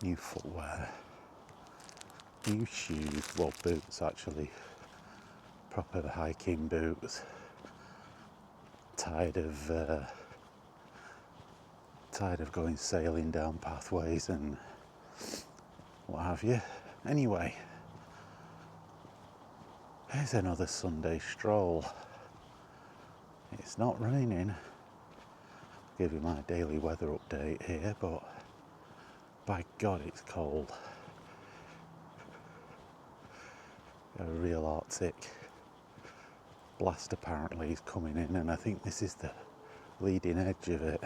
new footwear, new shoes, well, boots actually, proper hiking boots. Tired of going sailing down pathways and what have you. Anyway, here's another Sunday stroll. It's not raining. I'll give you my daily weather update here, but by God, it's cold. A real Arctic blast apparently is coming in, and I think this is the leading edge of it.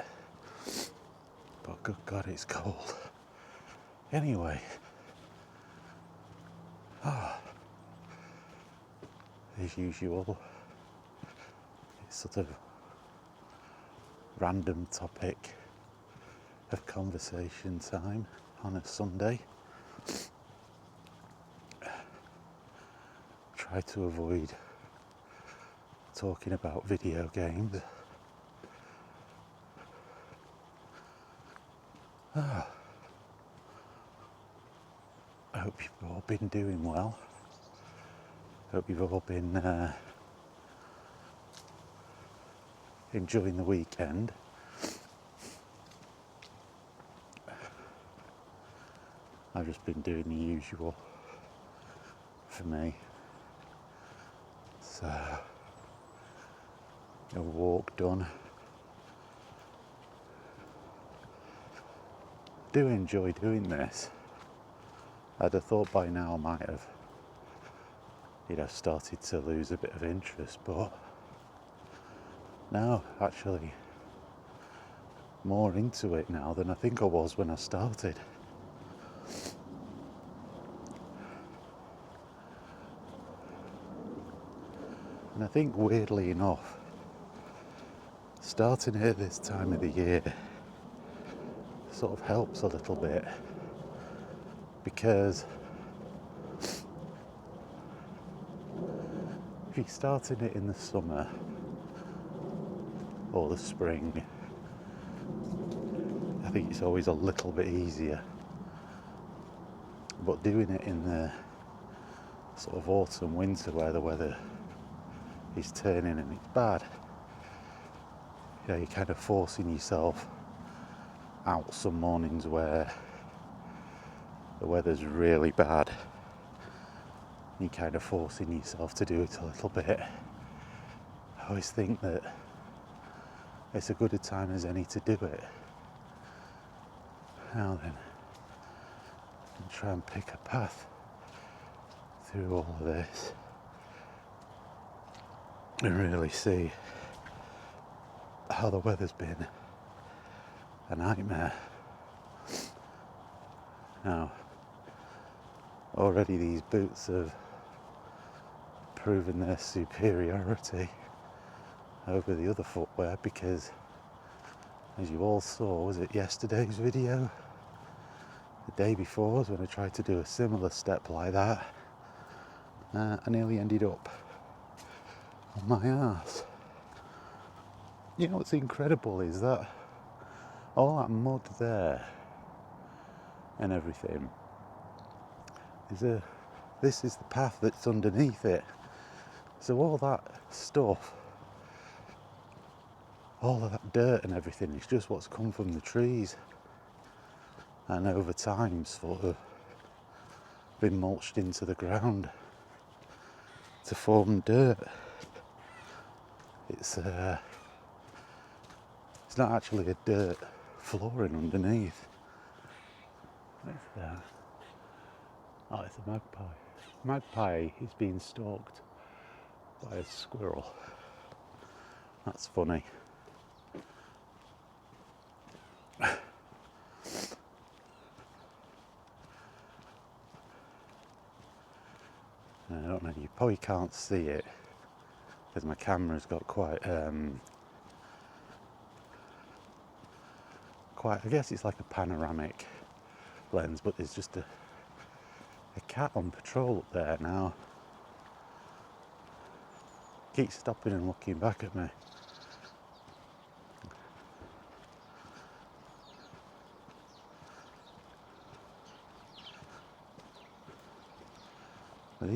But good God, it's cold. Anyway, as usual, it's sort of random topic of conversation time on a Sunday. Try to avoid talking about video games. I hope you've all been doing well. Hope you've all been enjoying the weekend. I've just been doing the usual for me. So, a walk done. Do enjoy doing this. I'd have thought by now I might have, started to lose a bit of interest, but no, actually more into it now than I think I was when I started. And I think weirdly enough, starting here this time of the year sort of helps a little bit, because if you're starting it in the summer or the spring, I think it's always a little bit easier. But doing it in the sort of autumn, winter, where the weather is turning and it's bad, you're kind of forcing yourself out some mornings where the weather's really bad. You're kind of forcing yourself to do it a little bit. I always think that it's as good a time as any to do it. Now then, and try and pick a path through all of this and really see how the weather's been a nightmare. Now, already these boots have proven their superiority over the other footwear, because as you all saw, was it yesterday's video? The day before was when I tried to do a similar step like that. I nearly ended up on my arse. You know what's incredible is that all that mud there and everything this is the path that's underneath it. So all that stuff, all of that dirt and everything is just what's come from the trees, and over time sort of been mulched into the ground to form dirt. It's not actually a dirt flooring underneath. What's that? Oh, it's a magpie. Magpie is being stalked by a squirrel. That's funny. I don't know, you probably can't see it because my camera's got quite, I guess it's like a panoramic lens, but there's just a cat on patrol up there now. Keeps stopping and looking back at me. But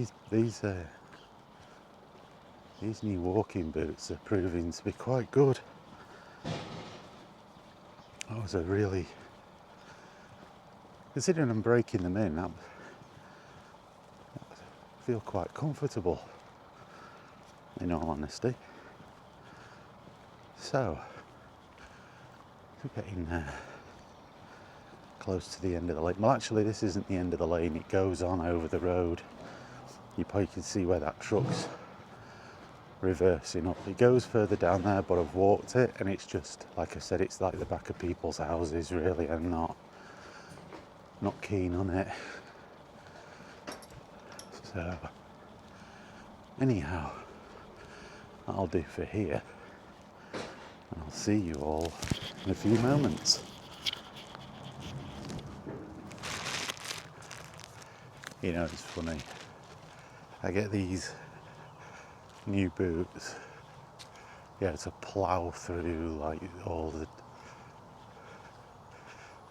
these new walking boots are proving to be quite good. That was a really, considering I'm breaking them in, I feel quite comfortable, in all honesty. So, we're getting close to the end of the lane. Well, actually, this isn't the end of the lane. It goes on over the road. You probably can see where that truck's reversing up. It goes further down there, but I've walked it, and it's just, like I said, it's like the back of people's houses, really. I'm not keen on it. So, anyhow, that'll do for here. And I'll see you all in a few moments. You know, it's funny. I get these new boots. Yeah, to plough through like all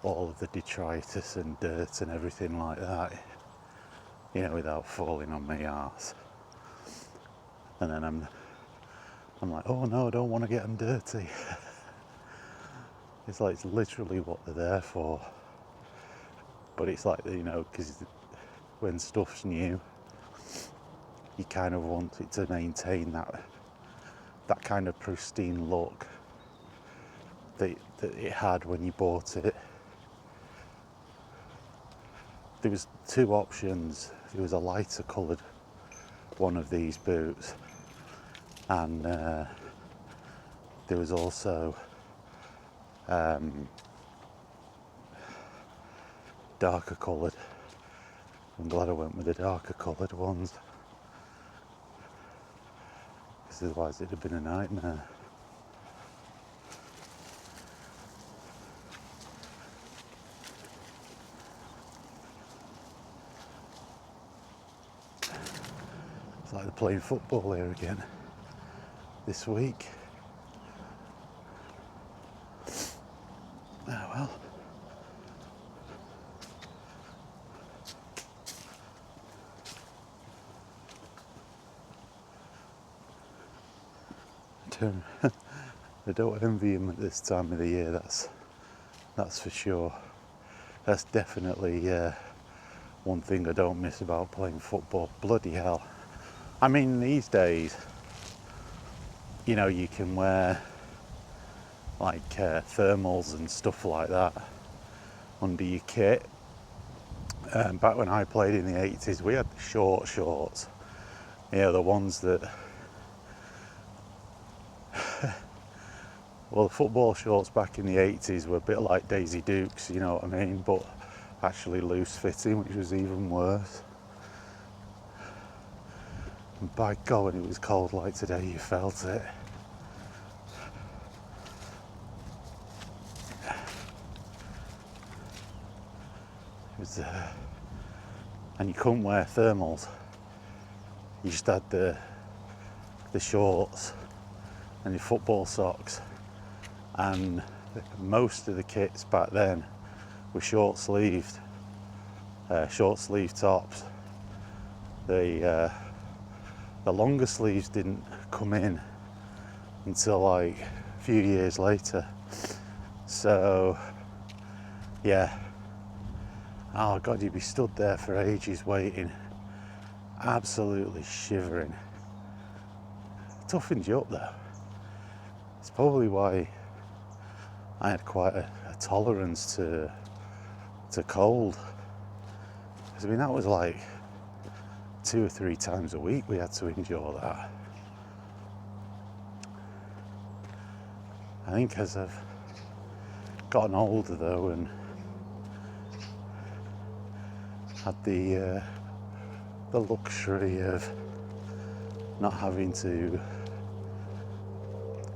of the detritus and dirt and everything like that. You know, without falling on my arse. And then I'm like, oh no, I don't want to get them dirty. It's like, it's literally what they're there for. But it's like, you know, because when stuff's new, you kind of want it to maintain that kind of pristine look that it had when you bought it. There was two options. There was a lighter coloured one of these boots, and there was also darker coloured. I'm glad I went with the darker coloured ones, because otherwise it'd have been a nightmare. It's like they're playing football here again this week. Oh well. I don't envy him at this time of the year, that's for sure. That's definitely one thing I don't miss about playing football. Bloody hell. I mean, these days, you know, you can wear like thermals and stuff like that under your kit. Back when I played in the 80s, we had the short shorts. You know, the ones that, well, the football shorts back in the 80s were a bit like Daisy Dukes, you know what I mean? But actually loose fitting, which was even worse. And by God, when it was cold like today, you felt it. It was, and you couldn't wear thermals. You just had the shorts and your football socks. And most of the kits back then were short-sleeved tops. The longer sleeves didn't come in until like a few years later. So, yeah. Oh God, you'd be stood there for ages waiting, absolutely shivering. Toughens you up though. It's probably why I had quite a tolerance to cold. Because I mean, that was like 2 or 3 times a week we had to endure that. I think as I've gotten older though, and had the luxury of not having to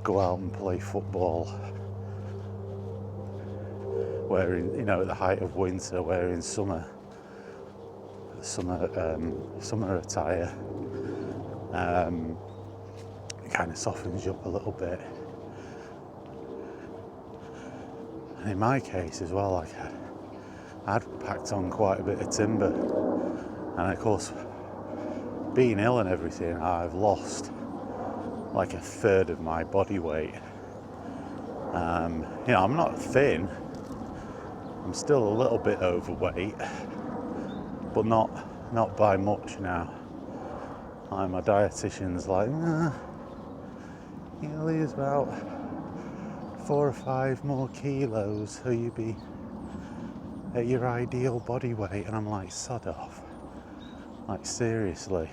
go out and play football wearing, you know, at the height of winter, wearing summer attire, it kind of softens you up a little bit. And in my case as well, like I'd packed on quite a bit of timber, and of course being ill and everything, I've lost like a third of my body weight. I'm not thin. I'm still a little bit overweight, but not by much now. My dietitian's like, you'll lose about 4 or 5 more kilos, so you'll be at your ideal body weight. And I'm like, sod off. Like, seriously.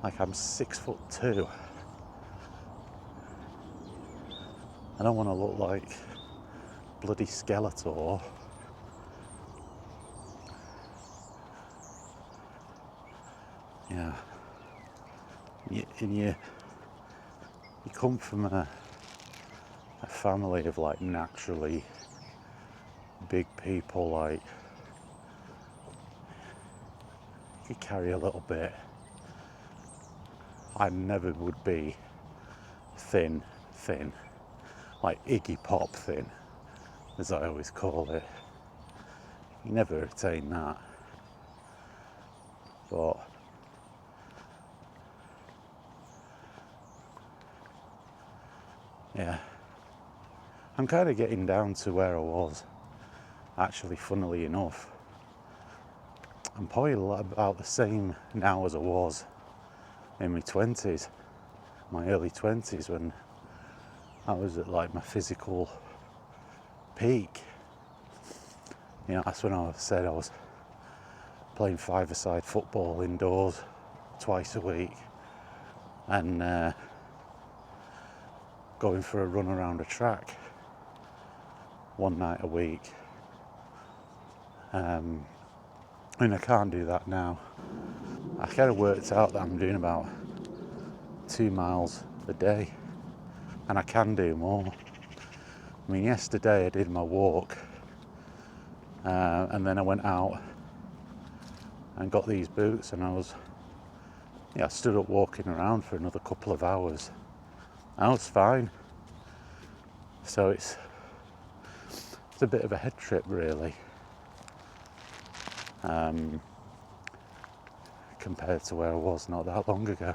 Like, I'm 6'2". I don't want to look like bloody Skeletor. Yeah. You come from a family of like naturally big people, like you carry a little bit. I never would be thin, like Iggy Pop thin, as I always call it. You never attain that. But yeah, I'm kind of getting down to where I was. Actually, funnily enough, I'm probably about the same now as I was in my 20s, my early 20s, when I was at like my physical peak. That's when I said I was playing 5-a-side football indoors twice a week and going for a run around a track one night a week. I can't do that now. I kind of worked out that I'm doing about 2 miles a day, and I can do more. I mean, yesterday I did my walk, and then I went out and got these boots, and I stood up walking around for another couple of hours. I was fine. So it's a bit of a head trip, really, compared to where I was not that long ago.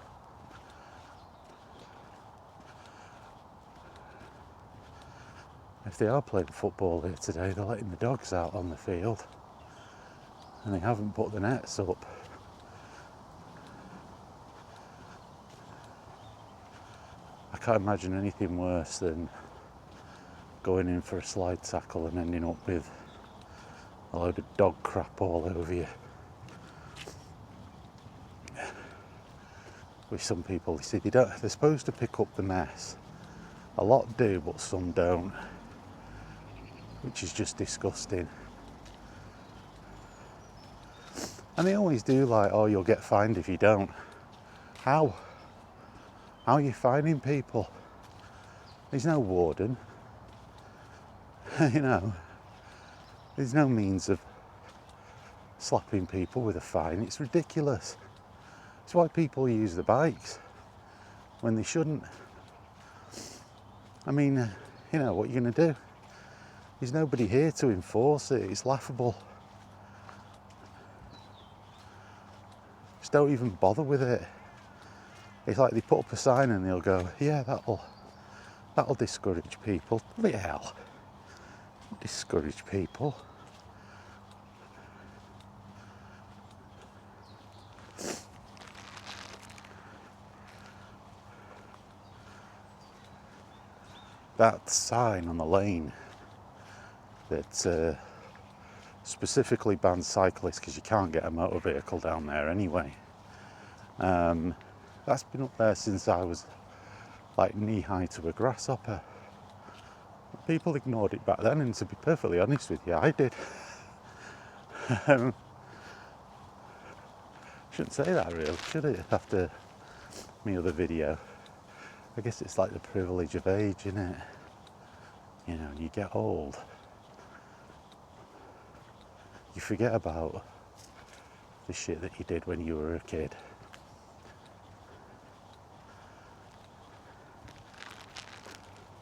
If they are playing football here today, they're letting the dogs out on the field, and they haven't put the nets up. I can't imagine anything worse than going in for a slide tackle and ending up with a load of dog crap all over you. With some people, you see, they're supposed to pick up the mess. A lot do, but some don't, which is just disgusting. And they always do like, oh, you'll get fined if you don't. How? How are you fining people? There's no warden. There's no means of slapping people with a fine. It's ridiculous. It's why people use the bikes when they shouldn't. I mean, what you're going to do? There's nobody here to enforce it. It's laughable. Just don't even bother with it. It's like they put up a sign and they'll go, yeah, that'll discourage people. What the hell? Discourage people. That sign on the lane that specifically bans cyclists because you can't get a motor vehicle down there anyway. That's been up there since I was like knee-high to a grasshopper. People ignored it back then, and to be perfectly honest with you, I did. Shouldn't say that really, should it, after my other video? I guess it's like the privilege of age, isn't it? When you get old, you forget about the shit that you did when you were a kid.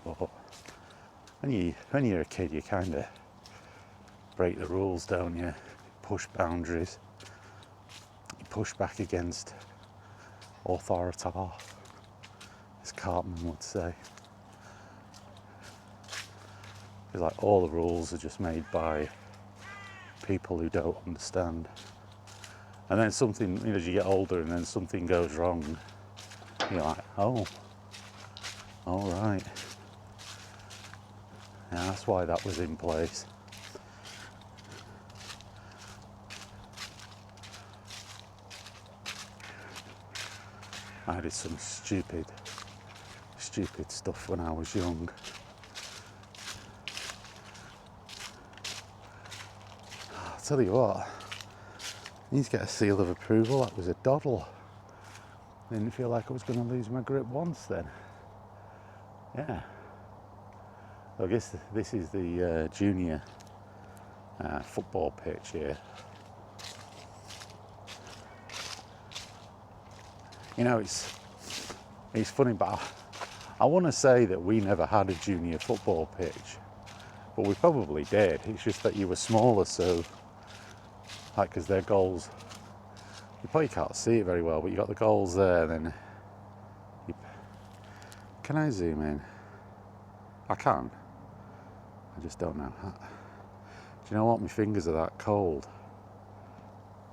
But when you're a kid, you kind of break the rules, don't you? Push boundaries. push back against authority, as Cartman would say. It's like all the rules are just made by people who don't understand. And then something, as you get older and then something goes wrong, you're like, oh, all right. Yeah, that's why that was in place. I did some stupid stuff when I was young. I'll tell you what, I need to get a seal of approval. That was a doddle. Didn't feel like I was going to lose my grip once then. Yeah. I guess this is the junior football pitch here. You know, it's funny, but I want to say that we never had a junior football pitch, but we probably did. It's just that you were smaller, so like, because their goals, you probably can't see it very well, but you got the goals there. Then can I zoom in? I can. I just don't know. Do you know what? My fingers are that cold.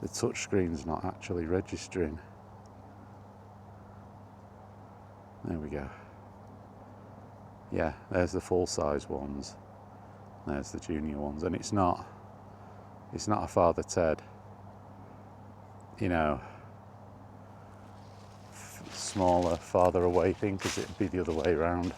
The touch screen's not actually registering. There we go. Yeah, there's the full-size ones. There's the junior ones, and it's not a Father Ted, you know, smaller, farther away thing, because it'd be the other way around.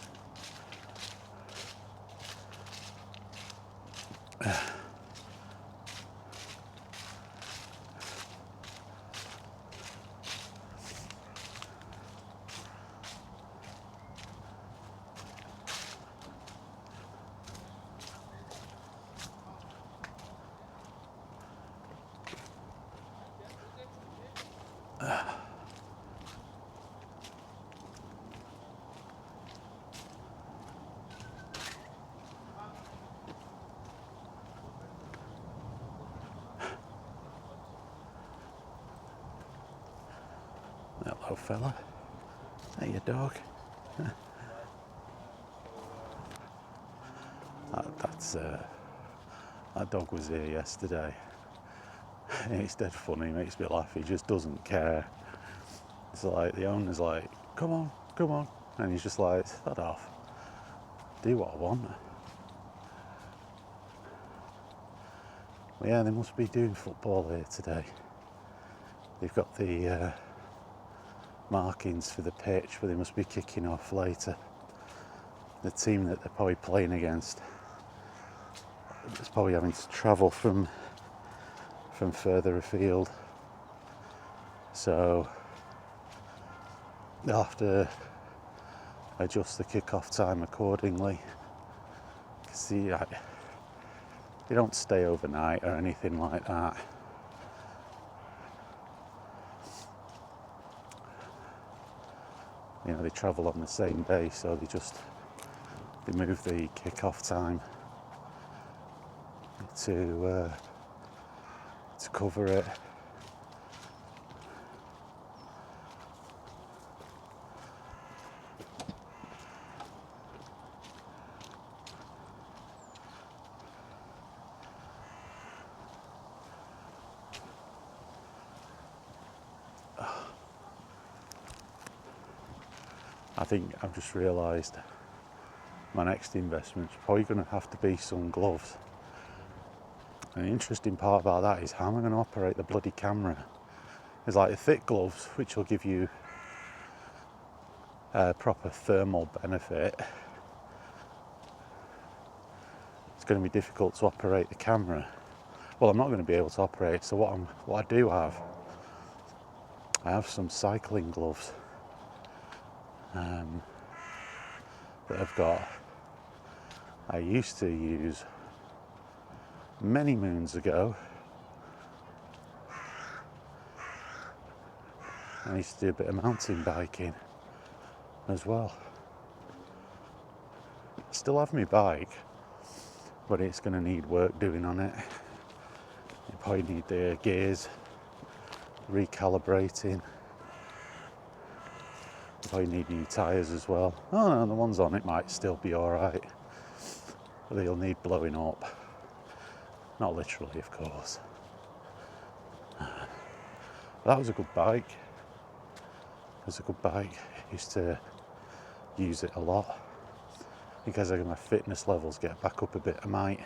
Hello, fella. Hey, you dog. That dog was here yesterday. It's dead funny, makes me laugh. He just doesn't care. It's like the owner's like, come on, and he's just like, shut off. Do what I want. Well, yeah, they must be doing football here today. They've got the markings for the pitch, but they must be kicking off later. The team that they're probably playing against is probably having to travel from further afield, so they'll have to adjust the kick-off time accordingly. See, they don't stay overnight or anything like that. You know, they travel on the same day, so they move the kick-off time to cover it. I think I've just realised my next investment's probably going to have to be some gloves. And the interesting part about that is how am I going to operate the bloody camera? There's like the thick gloves, which will give you a proper thermal benefit. It's going to be difficult to operate the camera. Well, I'm not going to be able to operate it, so what I do have, I have some cycling gloves that I've got. I used to use many moons ago. I used to do a bit of mountain biking as well. I still have my bike, but it's going to need work doing on it. You probably need the gears recalibrating. Probably need new tyres as well. Oh no, the ones on it might still be alright, but they'll need blowing up. Not literally, of course. That was a good bike. It was a good bike. I used to use it a lot. Because as my fitness levels get back up a bit, I might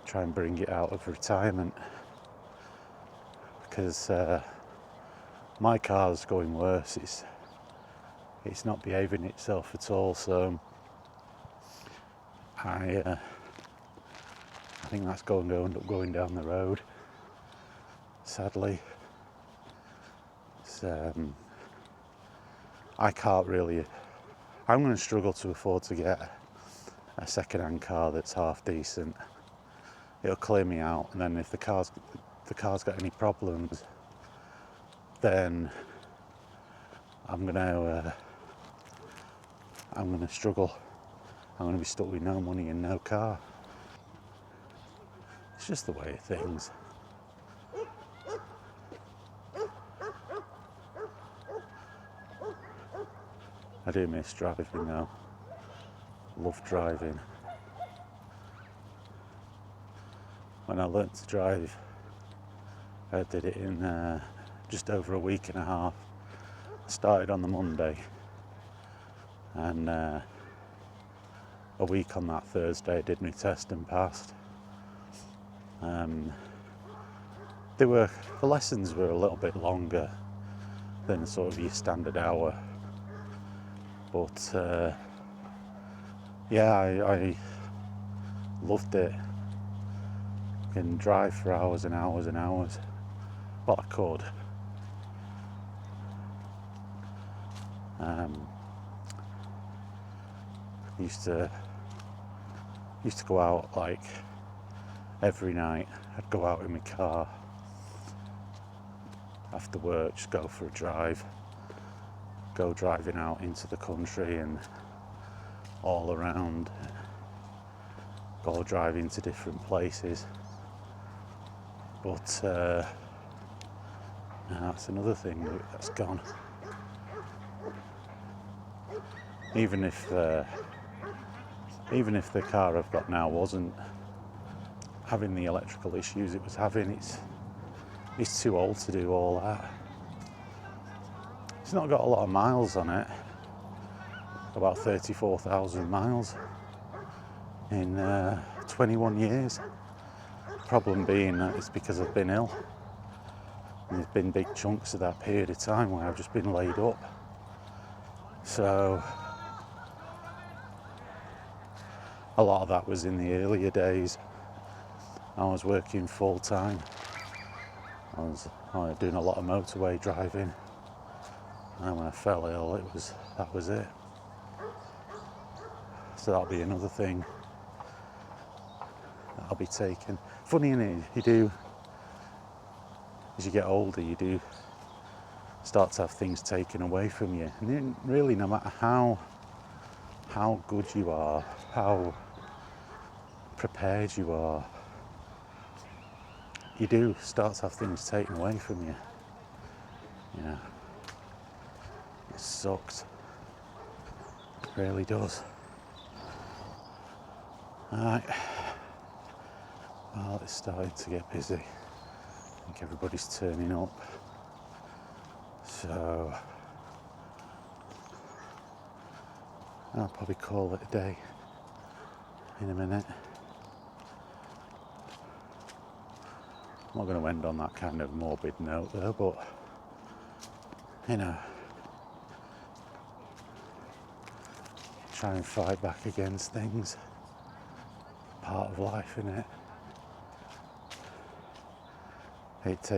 try and bring it out of retirement. Because my car's going worse. It's not behaving itself at all. So I think that's going to end up going down the road. Sadly, I can't really. I'm going to struggle to afford to get a second-hand car that's half decent. It'll clear me out, and then if the car's got any problems, then I'm going to struggle. I'm going to be stuck with no money and no car. It's just the way of things. I do miss driving though. Love driving. When I learnt to drive, I did it in just over a week and a half. I started on the Monday, and a week on that Thursday I did my test and passed. The lessons were a little bit longer than sort of your standard hour. But yeah, I loved it. I can drive for hours and hours and hours. Well, I could. Used to go out like every night. I'd go out in my car after work, just go for a drive. Go driving out into the country and all around. Go driving to different places. But that's another thing that's gone. Even if the car I've got now wasn't having the electrical issues it was having, it's too old to do all that. It's not got a lot of miles on it, about 34,000 miles in 21 years. Problem being that it's because I've been ill. And there's been big chunks of that period of time where I've just been laid up. So a lot of that was in the earlier days. I was working full time. I was doing a lot of motorway driving. And when I fell ill, that was it. So that'll be another thing that I'll be taking. Funny, innit? As you get older, you do start to have things taken away from you. And really, no matter how good you are, how prepared you are, you do start to have things taken away from you. Yeah. It sucks. It really does. Alright. Well, it's starting to get busy. I think everybody's turning up. So I'll probably call it a day in a minute. I'm not going to end on that kind of morbid note though, but try and fight back against things. Part of life, innit? If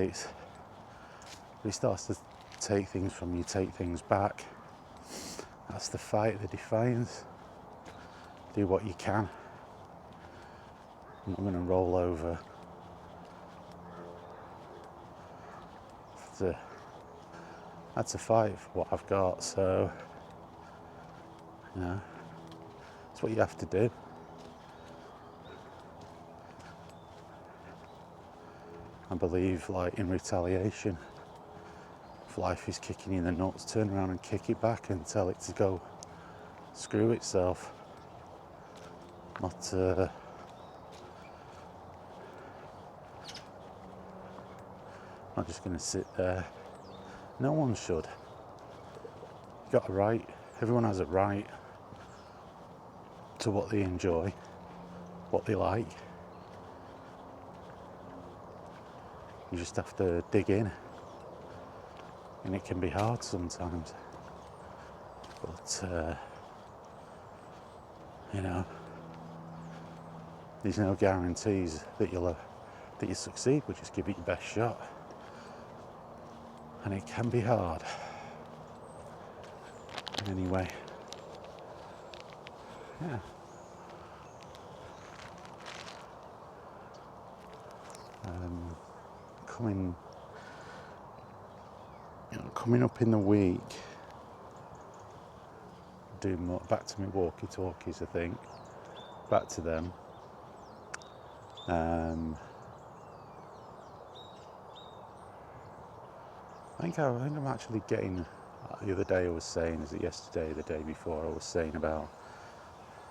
it starts to take things from you, take things back. That's the fight, the defiance. Do what you can. I'm not going to roll over. That's a fight for what I've got, so it's what you have to do. I believe, like, in retaliation, life is kicking you in the nuts, turn around and kick it back and tell it to go screw itself. Not just going to sit there. No one should. You've got a right, everyone has a right to what they enjoy, what they like. You just have to dig in, and it can be hard sometimes. But you know, there's no guarantees that you succeed. But just give it your best shot, and it can be hard. Anyway, yeah. Coming up in the week, back to my walkie-talkies, I think. Back to them. I think I'm actually getting. The other day I was saying, is it yesterday, the day before, I was saying about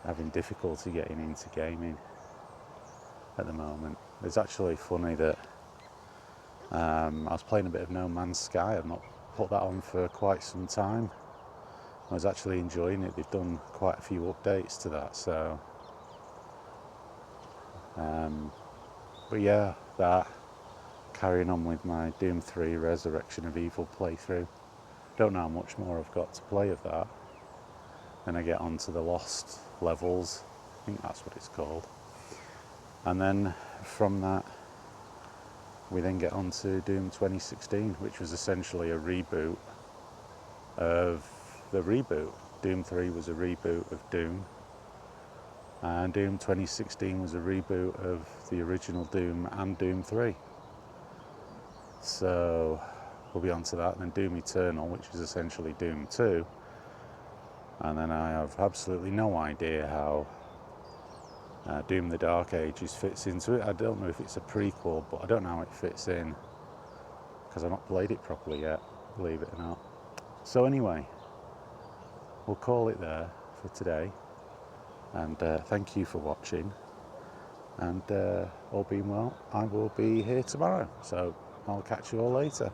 having difficulty getting into gaming at the moment. It's actually funny that I was playing a bit of No Man's Sky. I've not put that on for quite some time. I was actually enjoying it. They've done quite a few updates to that, so but yeah, that, carrying on with my Doom 3 Resurrection of Evil playthrough. Don't know how much more I've got to play of that. Then I get onto the Lost levels, I think that's what it's called. And then from that, we then get on to Doom 2016, which was essentially a reboot of the reboot. Doom 3 was a reboot of Doom, and Doom 2016 was a reboot of the original Doom and Doom 3. So we'll be on to that. And then Doom Eternal, which is essentially Doom 2. And then I have absolutely no idea how Doom the Dark Ages fits into it. I don't know if it's a prequel, but I don't know how it fits in, because I've not played it properly yet, believe it or not. So anyway, we'll call it there for today. And thank you for watching. And all being well, I will be here tomorrow. So I'll catch you all later.